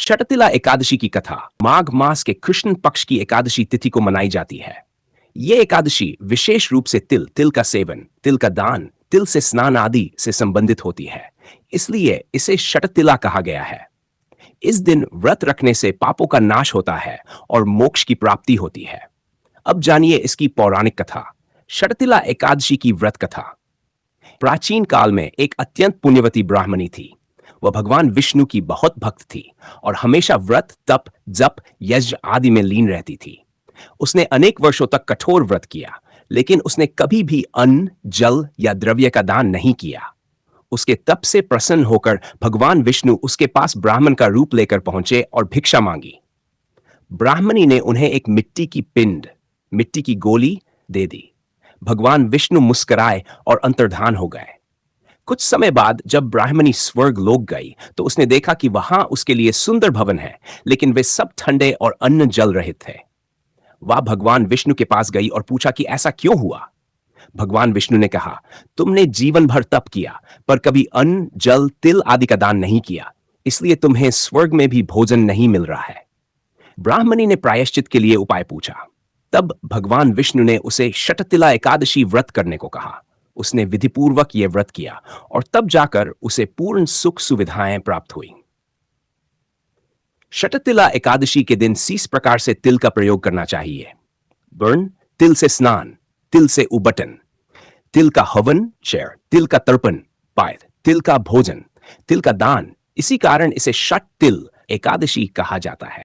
षटतिला एकादशी की कथा माघ मास के कृष्ण पक्ष की एकादशी तिथि को मनाई जाती है। ये एकादशी विशेष रूप से तिल का सेवन, तिल का दान, तिल से स्नान आदि से संबंधित होती है, इसलिए इसे षटतिला कहा गया है। इस दिन व्रत रखने से पापों का नाश होता है और मोक्ष की प्राप्ति होती है। अब जानिए इसकी पौराणिक कथा, षटतिला एकादशी की व्रत कथा। प्राचीन काल में एक अत्यंत पुण्यवती ब्राह्मणी थी। वह भगवान विष्णु की बहुत भक्त थी और हमेशा व्रत, तप, जप, यज्ञ आदि में लीन रहती थी। उसने अनेक वर्षों तक कठोर व्रत किया, लेकिन उसने कभी भी अन्न, जल या द्रव्य का दान नहीं किया। उसके तप से प्रसन्न होकर भगवान विष्णु उसके पास ब्राह्मण का रूप लेकर पहुंचे और भिक्षा मांगी। ब्राह्मणी ने उन्हें एक मिट्टी की पिंड, मिट्टी की गोली दे दी। भगवान विष्णु मुस्कुराए और अंतर्धान हो गए। कुछ समय बाद जब ब्राह्मणी स्वर्ग लोक गई तो उसने देखा कि वहां उसके लिए सुंदर भवन है, लेकिन वे सब ठंडे और अन्न जल रहित थे। वह भगवान विष्णु के पास गई और पूछा कि ऐसा क्यों हुआ। भगवान विष्णु ने कहा, तुमने जीवन भर तप किया पर कभी अन्न, जल, तिल आदि का दान नहीं किया, इसलिए तुम्हें स्वर्ग में भी भोजन नहीं मिल रहा है। ब्राह्मणी ने प्रायश्चित के लिए उपाय पूछा। तब भगवान विष्णु ने उसे षटतिला एकादशी व्रत करने को कहा। उसने विधिपूर्वक यह व्रत किया और तब जाकर उसे पूर्ण सुख सुविधाएं प्राप्त हुई। षटतिला एकादशी के दिन 30 प्रकार से तिल का प्रयोग करना चाहिए। वर्ण, तिल से स्नान, तिल से उबटन, तिल का हवन, चेर, तिल का तर्पण, पायद, तिल का भोजन, तिल का दान। इसी कारण इसे षट तिल एकादशी कहा जाता है।